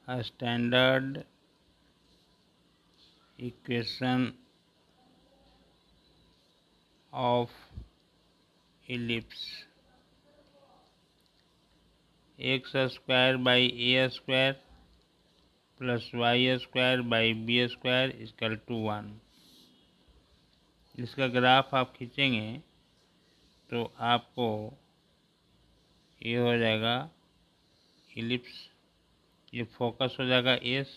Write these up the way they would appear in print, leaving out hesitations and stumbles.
a standard equation of ellipse x square by a square plus y square by b square equal to 1। इसका graph आप खींचेंगे तो आपको ये हो जाएगा इलिप्स, ये फोकस हो जाएगा एस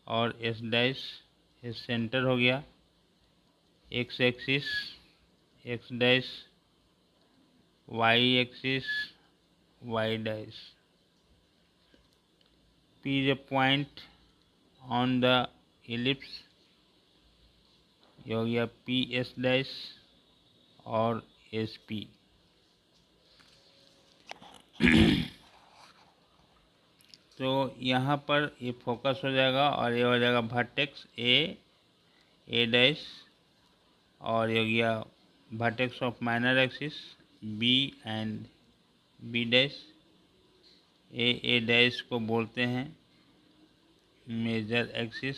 और एस डैश, ये सेंटर हो गया, x axis x dash, y axis y dash. P is a point on the ellipse, ये हो गया पी एस डैश और एस पी। तो यहाँ पर ये फोकस हो जाएगा और ये हो जाएगा वर्टेक्स ए डैश, और ये हो गया vertex of minor axis b and b dash. A dash को बोलते हैं मेजर एक्सिस,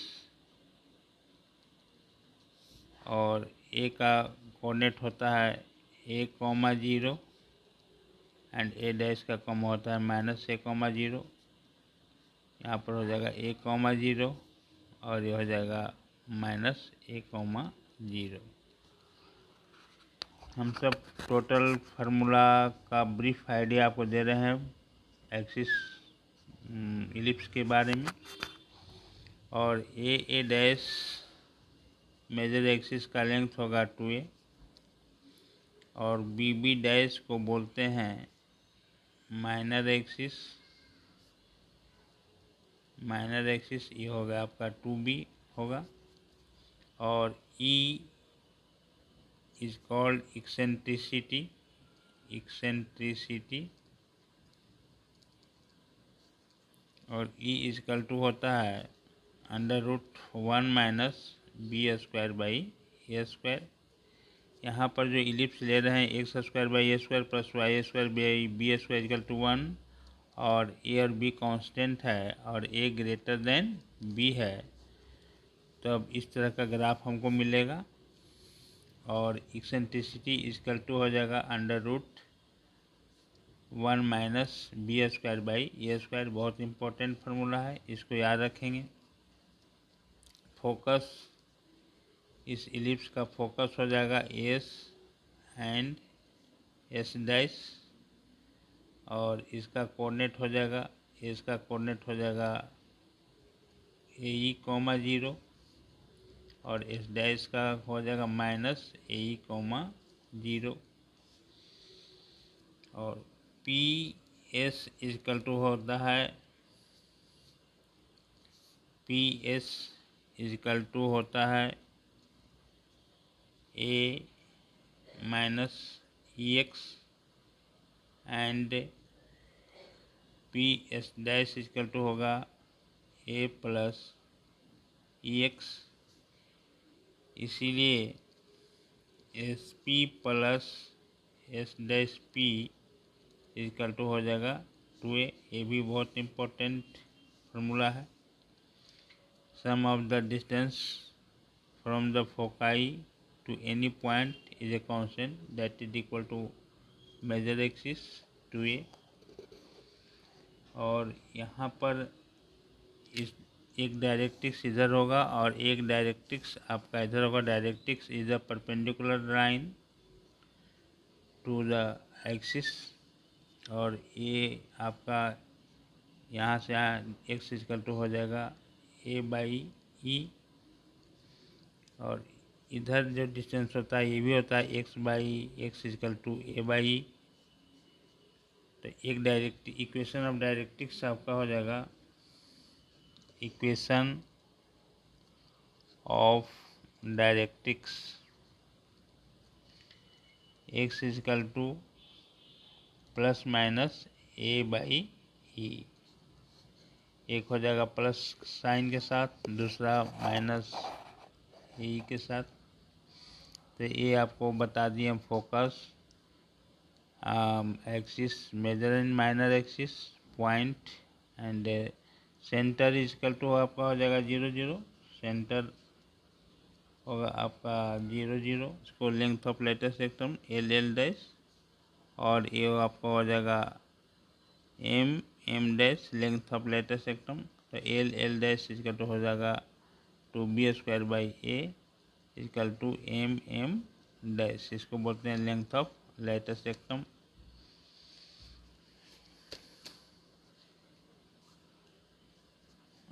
और ए का कोऑर्डिनेट होता है a,0 एंड ए डैश का कॉमा होता है -a,0। यहाँ पर हो जाएगा a,0 और ये हो जाएगा -a,0। हम सब टोटल फार्मूला का ब्रीफ आइडिया आपको दे रहे हैं एक्सिस इलिप्स के बारे में। और ए डैश मेजर एक्सिस का लेंथ होगा 2a, और बी डैश को बोलते हैं माइनर एक्सिस ये होगा आपका 2b होगा, और E इज कॉल्ड एक्सेंट्रिसिटी, और E इजकल टू होता है √1 - b square by A square. यहाँ पर जो इलिप्स ले रहे हैं x square by A square plus Y square by B square equal to 1, और ए और बी कांस्टेंट है और ए ग्रेटर देन बी है, तो अब इस तरह का ग्राफ हमको मिलेगा। और एक्सेंट्रिसिटी इक्वल टू हो जाएगा √1 - b square by A square. बहुत इंपॉर्टेंट फार्मूला है, इसको याद रखेंगे। फोकस, इस इलिप्स का फोकस हो जाएगा एस एंड एस डैश, और इसका कोऑर्डिनेट हो जाएगा, इसका कोऑर्डिनेट हो जाएगा AE,0 और एस डैश का हो जाएगा -AE,0। और पी एस इक्वल टू होता है A - EX and P S dash equal to होगा A + EX। इसीलिए SP + S dash P equal to हो जाएगा 2a। ये भी बहुत इम्पोर्टेंट फार्मूला है। Sum of the distance from the foci to any point is a constant that is equal to major axis 2a। और यहाँ पर इस एक डायरेक्ट्रिक्स इधर होगा और एक डायरेक्ट्रिक्स आपका इधर होगा। Directrix is a perpendicular line to the axis, और ये आपका यहाँ से x इक्वल टू हो जाएगा a/e, और इधर जो डिस्टेंस होता है ये भी होता है x/x इक्वल टू a/e। तो एक इक्वेशन ऑफ डायरेक्ट्रिक्स आपका हो जाएगा equation of directrix x equal to ± a/e। एक हो जाएगा प्लस साइन के साथ, दूसरा -e के साथ। तो ये आपको बता दिए हम focus, axis, major and minor axis, point and centre is equal to आपका हो जाएगा 0 0, सेंटर होगा आपका 0 0, इसको length of latus rectum L L dash, और ये आपका हो जाएगा M M dash length of latus rectum, तो L L dash equal to हो जाएगा 2b² by A equal to M M dash, इसको बोलते हैं लेंथ ऑफ लेटेस्ट सेक्टम।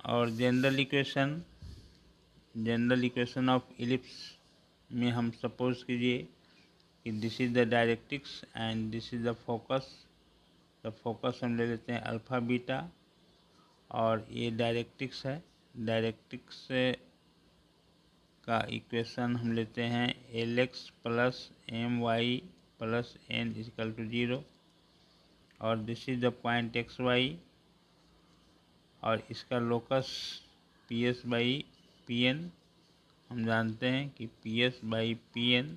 और जनरल इक्वेशन ऑफ इलिप्स में हम सपोज कीजिए कि this is the directrix and this is the focus. तो फोकस हम ले लेते हैं अल्फ़ा बीटा, और ये डायरेक्ट्रिक्स है। डायरेक्ट्रिक्स का इक्वेशन हम लेते हैं L X plus M Y plus N equal to 0, और this is the point X Y, और इसका locus P S by P N. हम जानते हैं कि P S by P N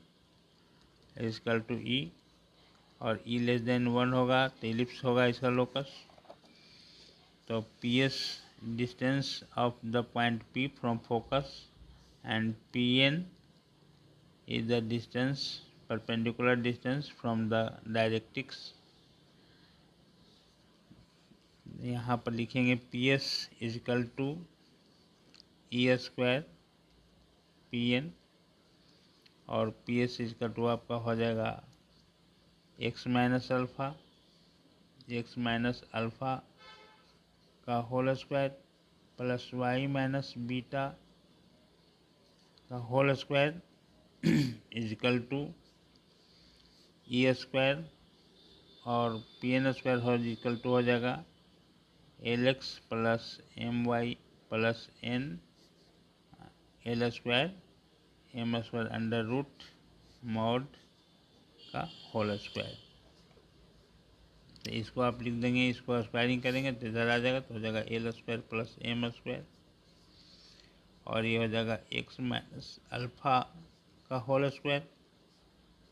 equal to E, और ई लेस देन 1 होगा तो इलिप्स होगा इसका लोकस। तो P S distance of the point P from focus and P N is the distance perpendicular distance from the directrix. यहाँ पर लिखेंगे P S equal to E square P N, और P S equal to आपका हो जाएगा x minus alpha का whole square plus Y minus beta का whole square is equal to E square, और पी एन स्क्वायर हो इजकल टू हो जाएगा L X plus M Y plus n l square M square under root mod का whole square. तो इसको आप लिख देंगे, इसको स्क्वायरिंग करेंगे तो इधर आ जाएगा, तो हो जाएगा l square plus m square, और ये हो जाएगा एक्स माइनस अल्फ़ा का whole square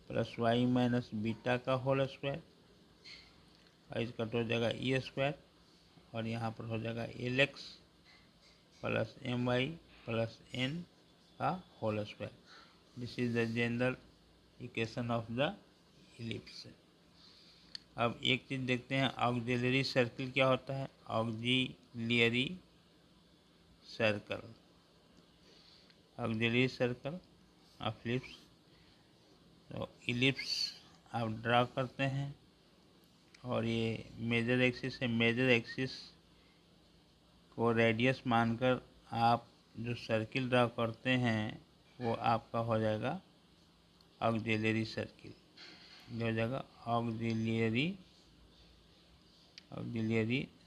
plus Y minus beta का होल स्क्वायर, और इसका तो हो जाएगा ई स्क्वायर, और यहाँ पर हो जाएगा L X plus M Y plus N का whole square. This is the general equation of the ellipse. अब एक चीज़ देखते हैं, ऑक्सिलरी सर्किल क्या होता है। Auxiliary circle of ellipse. तो इलिप्स आप ड्रा करते हैं, और ये मेजर एक्सिस है। मेजर एक्सिस को रेडियस मानकर आप जो सर्किल ड्रा करते हैं वो आपका हो जाएगा ऑक्सिलरी सर्किल, जो हो जाएगा ऑक्सिलरी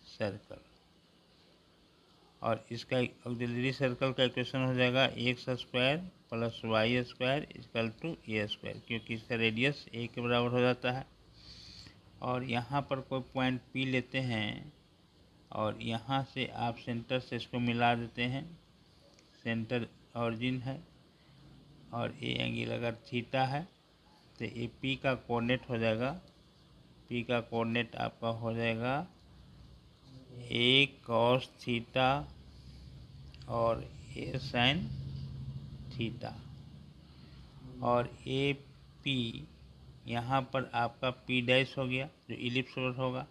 सर्कल। और इसका ऑक्सिलरी सर्कल का इक्वेशन हो जाएगा x square plus Y square equal to A square, क्योंकि इसका रेडियस ए के बराबर हो जाता है। और यहाँ पर कोई पॉइंट पी लेते हैं, और यहाँ से आप सेंटर से इसको मिला देते हैं, सेंटर ऑरिजिन है, और ए एंगल अगर थीटा है तो ए पी का कोऑर्डिनेट हो जाएगा, पी का कोऑर्डिनेट आपका हो जाएगा ए कॉस थीटा और ए साइन थीटा, और ए पी यहाँ पर आपका पी डैश हो गया जो इलिप्स पर होगा।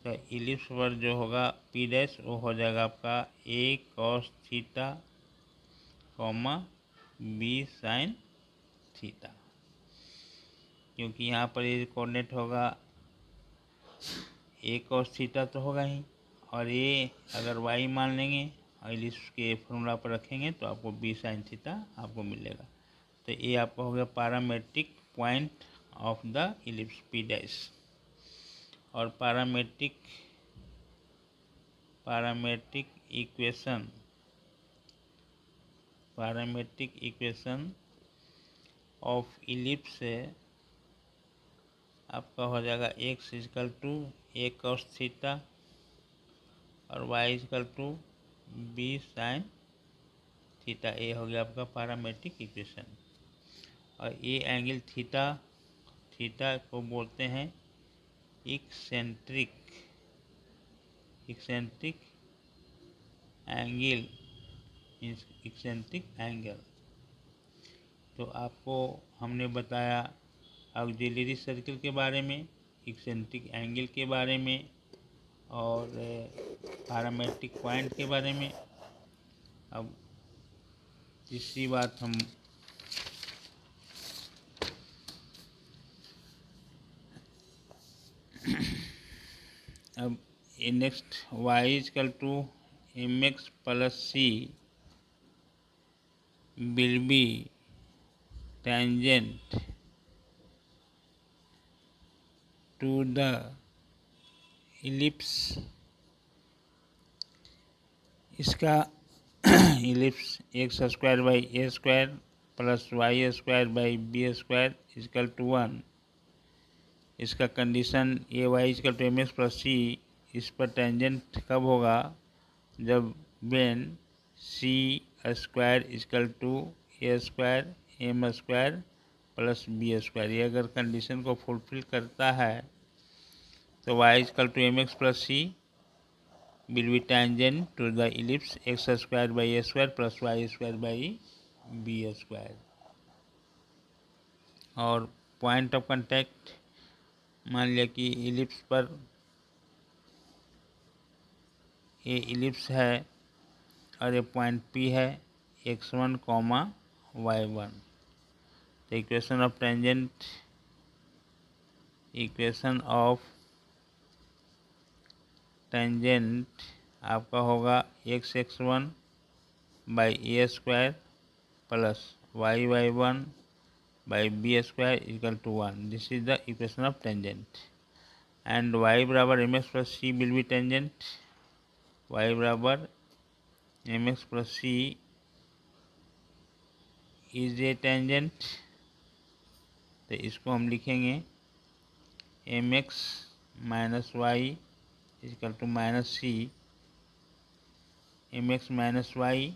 तो इलिप्स पर जो होगा पी डैश वो हो जाएगा आपका A cos theta comma B sine theta, क्योंकि यहाँ पर ये कोऑर्डिनेट होगा ए कॉस थीटा तो होगा ही, और ये अगर वाई मान लेंगे और इलिप्स के फॉर्मूला पर रखेंगे तो आपको बी साइन थीटा आपको मिलेगा। तो ये आपका हो गया parametric point of the ellipse P dash. और पैरामेट्रिक इक्वेशन ऑफ इलिप्स से आपका हो जाएगा X is equal to A cos theta और Y equal to B sine theta. A हो गया आपका पैरामेट्रिक इक्वेशन। और ये एंगल थीटा को बोलते हैं इक्सेंट्रिक एंगल मीन्स इक्सेंट्रिक एंगल। तो आपको हमने बताया ऑक्सिलरी सर्किल के बारे में, इक्सेंट्रिक एंगल के बारे में और पैरामेट्रिक पॉइंट के बारे में। अब तीसरी बात हम अब next y equal to mx plus c will be tangent to the ellipse। इसका ellipse X square by A square plus Y square by B square equal to 1। इसका condition A Y equal to M x plus C, इस पर tangent कब होगा, जब when C square equal to A square M square plus B square. ये अगर condition को fulfil करता है तो Y equal to M x plus c will be tangent to the ellipse x square by a square plus y square by b square। और point of contact, मान लिया कि इलिप्स पर ये इलिप्स है और ये पॉइंट P है x1 कॉमा y1। तो equation of tangent, equation of tangent आपका होगा x1 by A square plus y1 by B square equal to 1। This is the equation of tangent. And y बराबर m x plus c will be tangent. y बराबर m x plus c is a tangent. तो इसको हम लिखेंगे m x minus y equal to minus c, m x minus y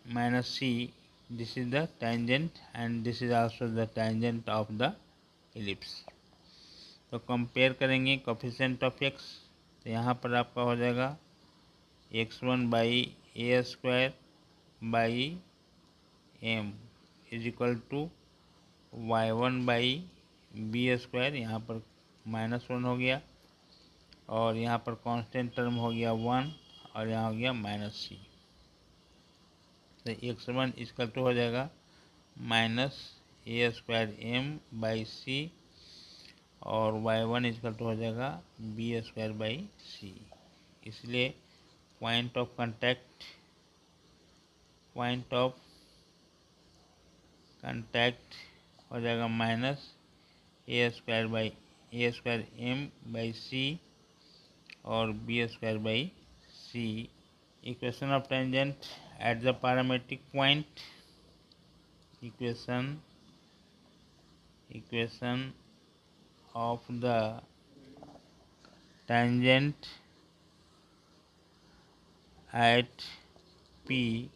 minus c, this is the tangent and this is also the tangent of the ellipse। तो compare करेंगे coefficient of x, तो यहाँ पर आपका हो जाएगा x1 by A square by m is equal to y1 by B square, यहाँ पर -1 हो गया और यहाँ पर कांस्टेंट टर्म हो गया 1 और यहाँ हो गया माइनस सी। तो x1 इक्वल टू हो जाएगा minus A square M by C और y1 इक्वल टू हो जाएगा बी स्क्वायर बाई सी। इसलिए पॉइंट ऑफ कांटेक्ट हो जाएगा minus A square M by C और B square by C. Equation of tangent at the parametric point, equation of the tangent at P,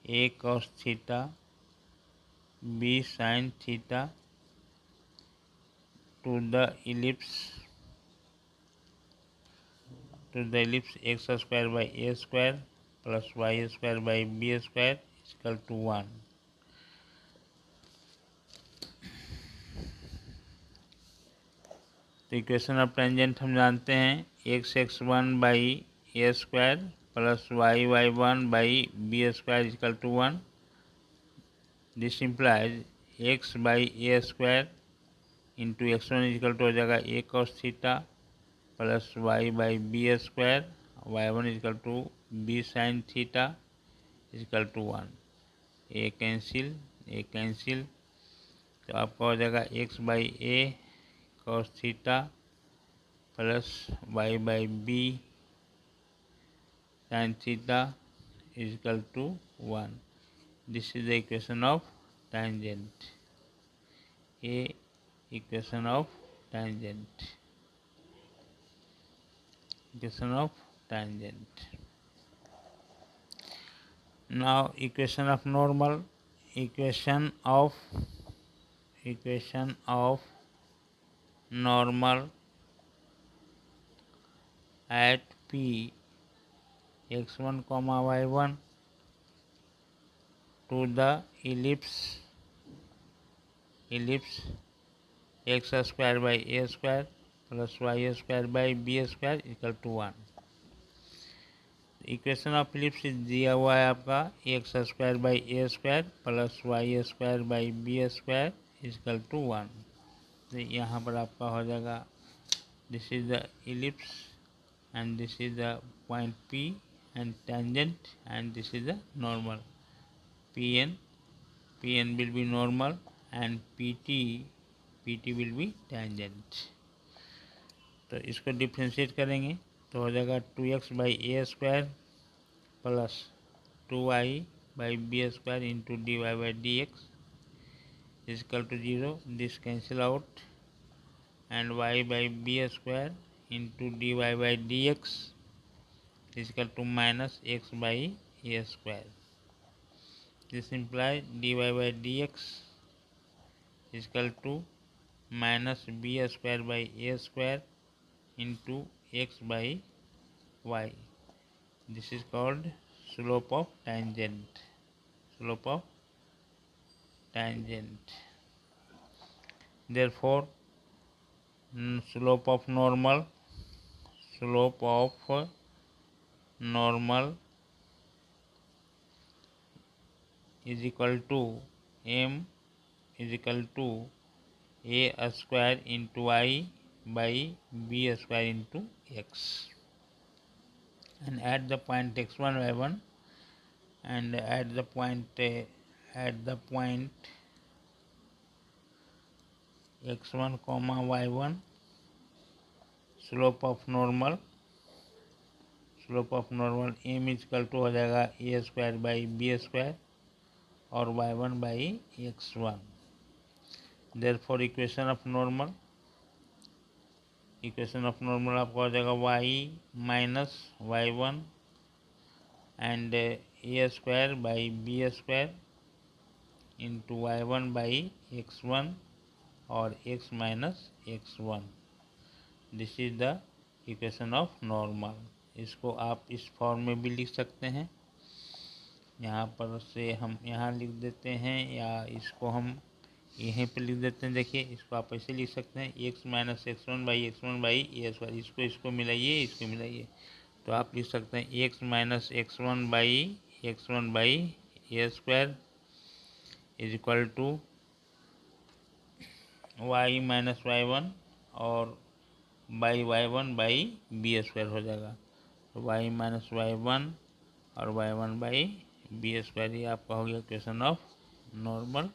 a cos theta b sin theta to the ellipse x square by a square plus Y square by B square equal to 1। तो equation of tangent हम जानते हैं x1 by A square plus y1 by B square equal to 1। This implies x by A square into x1 equal to हो जाएगा A cos theta plus y by B square y1 equal to B sine theta equal to 1। A cancel, तो आपका हो जाएगा x by A cos theta plus y by b sine theta equal to 1। This is the equation of tangent, a equation of tangent, Now equation of normal, equation of normal at P x1 comma y1 to the ellipse x square by a square plus y square by b square equal to 1। Equation of ellipse दिया हुआ है आपका x square by A square plus Y square by B square equal to 1। तो यहाँ पर आपका हो जाएगा this is the ellipse and this is the point p and tangent and this is the normal p n will be normal and p t will be tangent. तो इसको differentiate करेंगे तो हो जाएगा 2x by A square plus 2y by B square into d y by d x is equal to 0। This cancel out and y by B square into d y by d x is equal to minus x by A square. This imply d y by d x is equal to minus B square by A square into x by y. This is called slope of tangent. Therefore, slope of normal is equal to m is equal to a square into y by b square into x, and at the point x1 y1 and at the point x1 comma y1 slope of normal m is equal to हो जाएगा a square by B square और y1 by x1। Therefore equation of normal आपका हो जाएगा y minus y1 and a square by B square into y1 by x1 और x minus x1। This is the equation of normal. इसको आप इस form में भी लिख सकते हैं, यहाँ पर से हम यहाँ लिख देते हैं या इसको हम यहीं पे लिख देते हैं। देखिए इसको आप ऐसे लिख सकते हैं x minus x1 by A square. इसको मिलाइए तो आप लिख सकते हैं x minus x1 by A square is equal to y minus y1 और by y1 by B square हो जाएगा। तो y माइनस y1 और y1 बाई बी स्क्वायर ये आपका हो गया equation of normal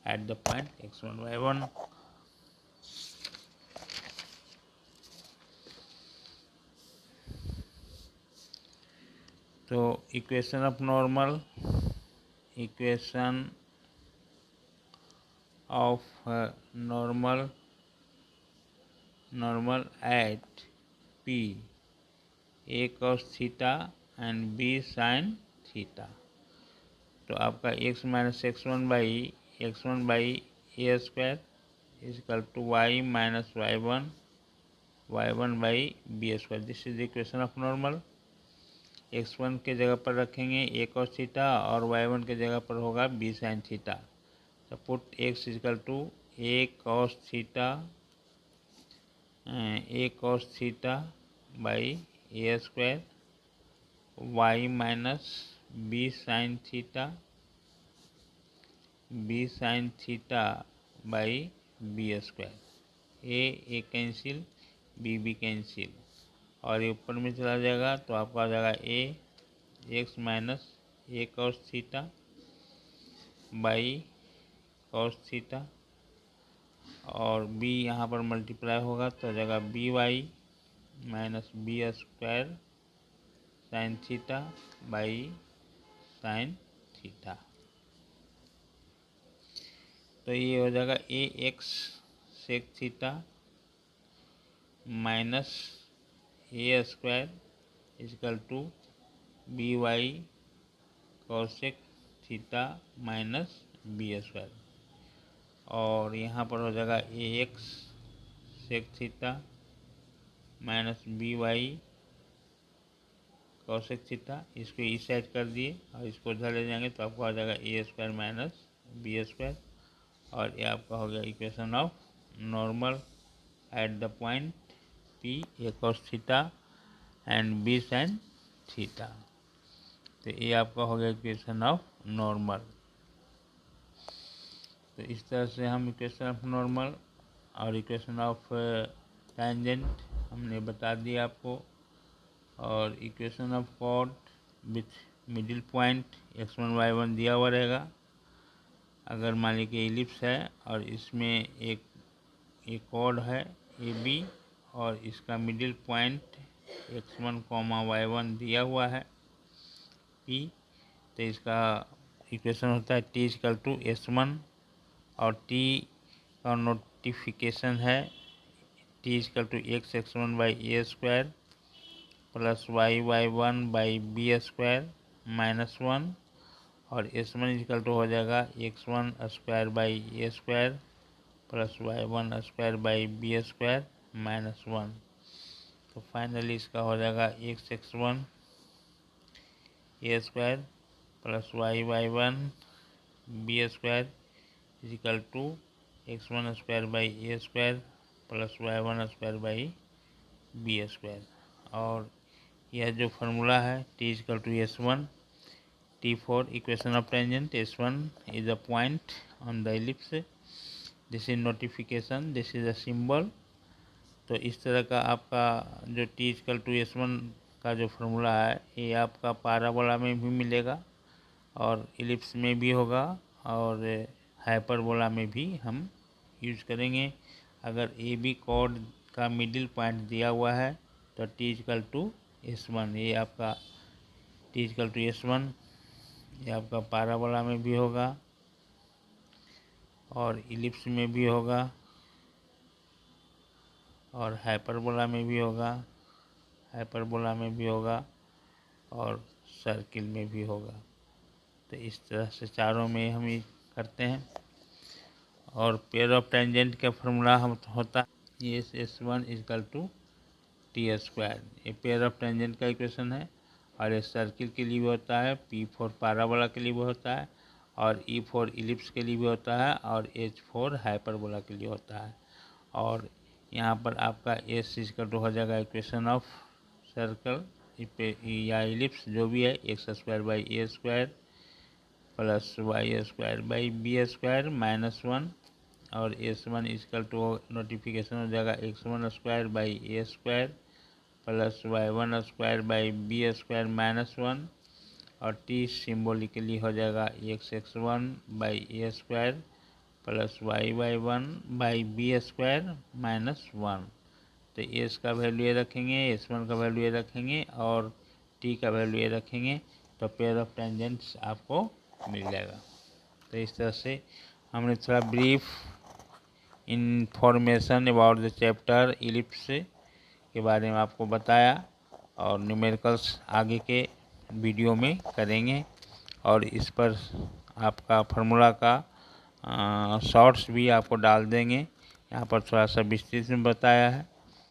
at the point x1 y1। तो equation of normal at p a cos theta and b sin theta. तो आपका x minus x1 by A square is equal to y minus y1 by B square. This is equation of normal. x1 के जगह पर रखेंगे a cos theta और y1 के जगह पर होगा b sin थीटा। तो put x is equal to a cos theta by A square y minus b sin theta by B square. A cancel b cancel और ये ऊपर में चला जाएगा तो आपका आ जाएगा A X minus A cos theta by cos theta और बी यहाँ पर मल्टीप्लाई होगा तो आ जाएगा B Y minus B square sine theta by sine theta. तो ये हो जाएगा A X sec theta minus A square is equal to B Y cosec theta minus B square और यहाँ पर हो जाएगा A X sec theta minus B Y cosec theta, इसको इस साइड कर दिए और इसको उधर ले जाएंगे तो आपको आ जाएगा a square minus B square, और ये आपका हो गया equation of normal at the point p, a cos theta and b sine theta. तो ये आपका हो गया इक्वेशन ऑफ नॉर्मल। तो इस तरह से हम इक्वेशन ऑफ नॉर्मल और इक्वेशन ऑफ टेंजेंट हमने बता दिया आपको, और equation of chord with middle point x1 y1 दिया हुआ रहेगा। अगर मान लीजिए इलिप्स है और इसमें एक कॉर्ड है ए बी और इसका मिडिल पॉइंट x1, y1 दिया हुआ है P, तो इसका इक्वेशन होता है t इक्वल टू S1 और t का नोटिफिकेशन है t equal to x(x1) by A square plus y(y1) by B square minus 1, और S1 इक्वल टू हो जाएगा x1 square by A square plus y1 square by B square minus 1। तो finally इसका हो जाएगा x(x1) a square plus y(y1) b square equal to x1 square by A square plus y1 square by B square. और यह जो formula है t equal to S1, T for equation of tangent, S1 is a point on the ellipse, this is notification, this is a symbol। तो इस तरह का आपका जो t इक्वल टू S1 का जो फार्मूला है ये आपका पाराबोला में भी मिलेगा और इलिप्स में भी होगा और हाइपरबोला में भी हम यूज करेंगे। अगर ए बी कॉर्ड का मिडिल पॉइंट दिया हुआ है तो t इक्वल टू S1, ये आपका t इक्वल टू S1 ये आपका पाराबोला में भी होगा और इलिप्स में भी होगा और हाइपरबोला में भी होगा और सर्किल में भी होगा। तो इस तरह से चारों में हम ये करते हैं। और पेयर ऑफ टेंजेंट का फार्मूला हम होता है ये S1 equal to t square, ये पेयर ऑफ टेंजेंट का इक्वेशन है। और ये सर्किल के लिए भी होता है, P फॉर पाराबोला के लिए भी होता है और E फॉर इलिप्स के लिए भी होता है और H फॉर हाइपरबोला के लिए होता है। और यहाँ पर आपका S इक्वल टू हो जाएगा इक्वेशन ऑफ सर्कल या इलिप्स जो भी है x square by A square plus Y square by B square minus 1, और S1 इक्वल टू नोटिफिकेशन हो जाएगा x1 square by A square plus y1 square by B square minus 1, और t symbolically हो जाएगा x(x1) by A square plus y(y1) by B square minus 1। तो s का value ये रखेंगे, S1 का वैल्यू ये रखेंगे और t का वैल्यू ये रखेंगे, तो पेयर ऑफ टेंजेंट्स आपको मिल जाएगा। तो इस तरह से हमने थोड़ा brief information about the chapter ellipse के बारे में आपको बताया, और न्यूमेरिकल्स आगे के वीडियो में करेंगे और इस पर आपका फार्मूला का शॉर्ट्स भी आपको डाल देंगे। यहाँ पर थोड़ा सा विस्तृत में बताया है।